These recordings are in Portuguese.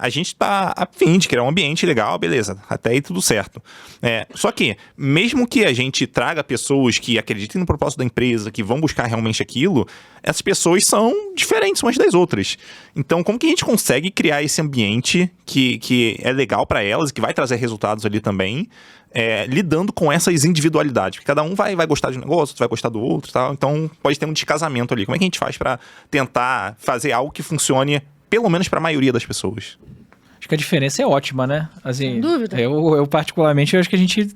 A gente tá a fim de criar um ambiente legal, beleza, até aí tudo certo. Só que, mesmo que a gente traga pessoas que acreditem no propósito da empresa, que vão buscar realmente aquilo, essas pessoas são diferentes umas das outras. Então, como que a gente consegue criar esse ambiente que é legal para elas e que vai trazer resultados ali também, lidando com essas individualidades? Porque cada um vai gostar de um negócio, outro vai gostar do outro e tal. Então, pode ter um descasamento ali. Como é que a gente faz para tentar fazer algo que funcione, pelo menos para a maioria das pessoas? Acho que a diferença é ótima, né? Assim, sem dúvida. Eu particularmente, eu acho que a gente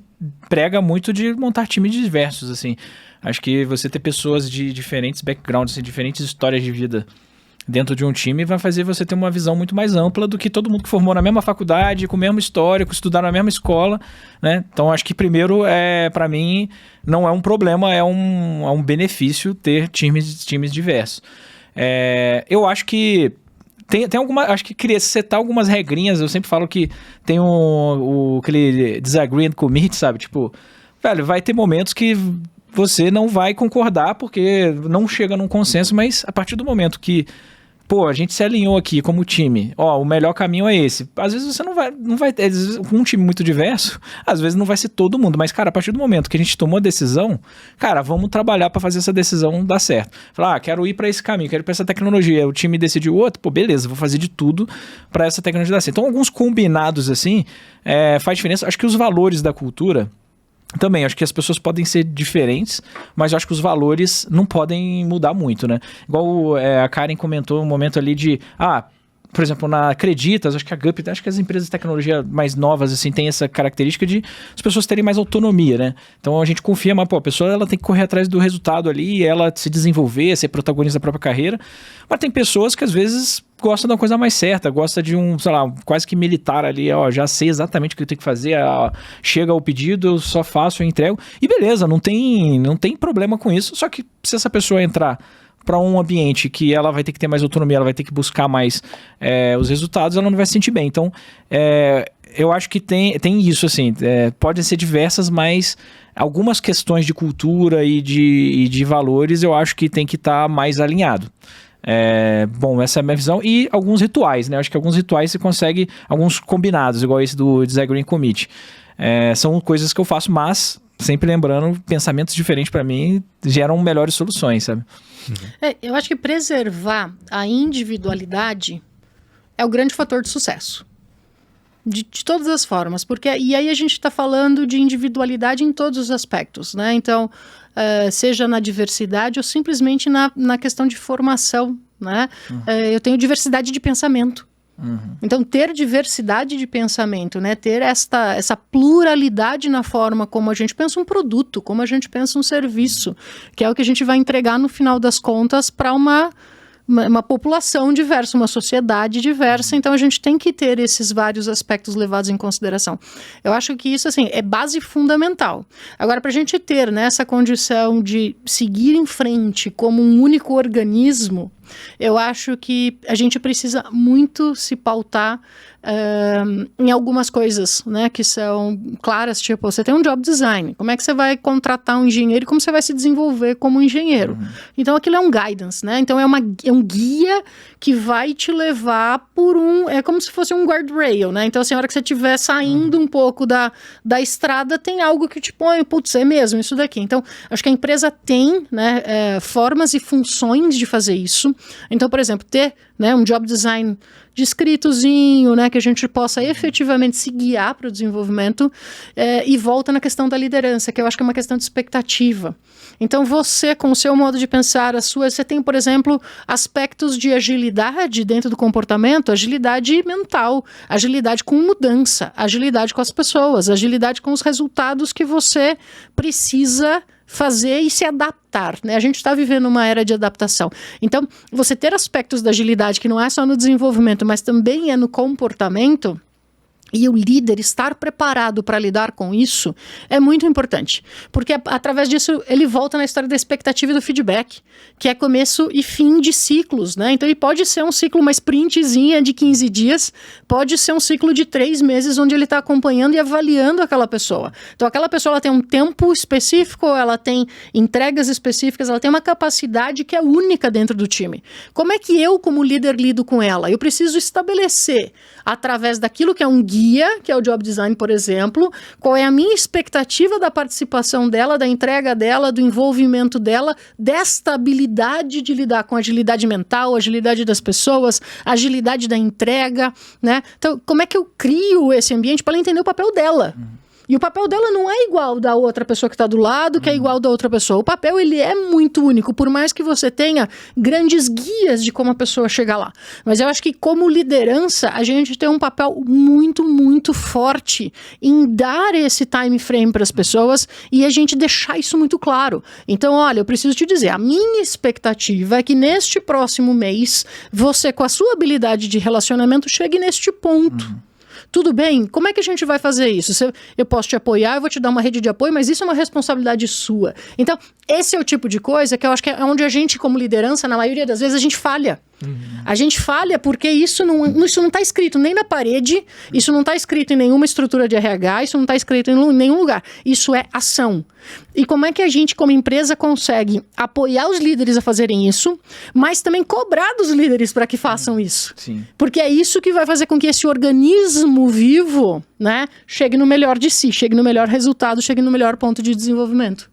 prega muito de montar times diversos, assim. Acho que você ter pessoas de diferentes backgrounds, assim, diferentes histórias de vida dentro de um time vai fazer você ter uma visão muito mais ampla do que todo mundo que formou na mesma faculdade, com o mesmo histórico, estudar na mesma escola, né? Então, acho que primeiro, para mim, não é um problema, é um benefício ter times diversos. Eu acho que tem acho que setar algumas regrinhas. Eu sempre falo que tem aquele disagree and commit, sabe? Tipo, velho, vai ter momentos que você não vai concordar porque não chega num consenso, mas a partir do momento que, a gente se alinhou aqui como time, o melhor caminho é esse. Às vezes você não vai ter, com um time muito diverso, às vezes não vai ser todo mundo, mas, cara, a partir do momento que a gente tomou a decisão, cara, vamos trabalhar para fazer essa decisão dar certo. Falar, quero ir para esse caminho, quero ir para essa tecnologia, o time decidiu outro, beleza, vou fazer de tudo para essa tecnologia dar certo. Então, alguns combinados, assim, faz diferença. Acho que os valores da cultura também, acho que as pessoas podem ser diferentes, mas eu acho que os valores não podem mudar muito, né? Igual a Karen comentou um momento ali de, por exemplo, na Acreditas, acho que a Gup, acho que as empresas de tecnologia mais novas, assim, tem essa característica de as pessoas terem mais autonomia, né? Então a gente confia, mas, a pessoa ela tem que correr atrás do resultado ali, ela se desenvolver, ser protagonista da própria carreira, mas tem pessoas que às vezes gosta de uma coisa mais certa, gosta de um, sei lá, quase que militar ali, já sei exatamente o que eu tenho que fazer, chega o pedido, eu só faço, eu entrego, e beleza, não tem problema com isso, só que se essa pessoa entrar para um ambiente que ela vai ter que ter mais autonomia, ela vai ter que buscar mais os resultados, ela não vai se sentir bem. Então, eu acho que tem isso, assim, podem ser diversas, mas algumas questões de cultura e de valores eu acho que tem que estar mais alinhado. Bom, essa é a minha visão. E alguns rituais, né? Acho que alguns rituais você consegue, alguns combinados, igual esse do Disagree and Commit. São coisas que eu faço, mas sempre lembrando, pensamentos diferentes para mim geram melhores soluções, sabe? Eu acho que preservar a individualidade é o grande fator de sucesso. De todas as formas. E aí a gente está falando de individualidade em todos os aspectos, né? Então, seja na diversidade ou simplesmente na questão de formação, né? Eu tenho diversidade de pensamento. Então, ter diversidade de pensamento, né? Ter essa pluralidade na forma como a gente pensa um produto, como a gente pensa um serviço, que é o que a gente vai entregar no final das contas para uma população diversa, uma sociedade diversa. Então a gente tem que ter esses vários aspectos levados em consideração. Eu acho que isso, assim, é base fundamental. Agora, para a gente ter, né, essa condição de seguir em frente como um único organismo, eu acho que a gente precisa muito se pautar em algumas coisas, né, que são claras, tipo, você tem um job design, como é que você vai contratar um engenheiro e como você vai se desenvolver como engenheiro. Então aquilo é um guidance, né, então é um guia que vai te levar por é como se fosse um guardrail, né, então assim, a hora que você estiver saindo um pouco da estrada, tem algo que te põe, putz, é mesmo, isso daqui. Então, acho que a empresa tem, né, formas e funções de fazer isso. Então, por exemplo, ter, né, um job design descritozinho, né, que a gente possa efetivamente se guiar para o desenvolvimento, e volta na questão da liderança, que eu acho que é uma questão de expectativa. Então você, com o seu modo de pensar, você tem, por exemplo, aspectos de agilidade dentro do comportamento, agilidade mental, agilidade com mudança, agilidade com as pessoas, agilidade com os resultados que você precisa fazer e se adaptar, né? A gente está vivendo uma era de adaptação. Então, você ter aspectos da agilidade que não é só no desenvolvimento, mas também é no comportamento, E o líder estar preparado para lidar com isso é muito importante. Porque através disso ele volta na história da expectativa e do feedback, que é começo e fim de ciclos, né? Então ele pode ser um ciclo, uma sprintzinha de 15 dias, pode ser um ciclo de 3 meses, onde ele está acompanhando e avaliando aquela pessoa. Então aquela pessoa ela tem um tempo específico, ela tem entregas específicas, ela tem uma capacidade que é única dentro do time. Como é que eu, como líder, lido com ela? Eu preciso estabelecer, através daquilo que é um guia, que é o job design, por exemplo, qual é a minha expectativa da participação dela, da entrega dela, do envolvimento dela, desta habilidade de lidar com agilidade mental, agilidade das pessoas, agilidade da entrega, né? Então, como é que eu crio esse ambiente para ela entender o papel dela? E o papel dela não é igual da outra pessoa que está do lado, que é igual da outra pessoa. O papel, ele é muito único, por mais que você tenha grandes guias de como a pessoa chega lá. Mas eu acho que, como liderança, a gente tem um papel muito, muito forte em dar esse time frame para as pessoas e a gente deixar isso muito claro. Então, olha, eu preciso te dizer, a minha expectativa é que neste próximo mês, você, com a sua habilidade de relacionamento, chegue neste ponto. Tudo bem? Como é que a gente vai fazer isso? Eu posso te apoiar, eu vou te dar uma rede de apoio, mas isso é uma responsabilidade sua. Então, esse é o tipo de coisa que eu acho que é onde a gente, como liderança, na maioria das vezes, a gente falha. A gente falha porque isso não está escrito nem na parede, isso não está escrito em nenhuma estrutura de RH, isso não está escrito em nenhum lugar. Isso é ação. E como é que a gente, como empresa, consegue apoiar os líderes a fazerem isso, mas também cobrar dos líderes para que façam isso? Sim. Porque é isso que vai fazer com que esse organismo vivo, né, chegue no melhor de si, chegue no melhor resultado, chegue no melhor ponto de desenvolvimento.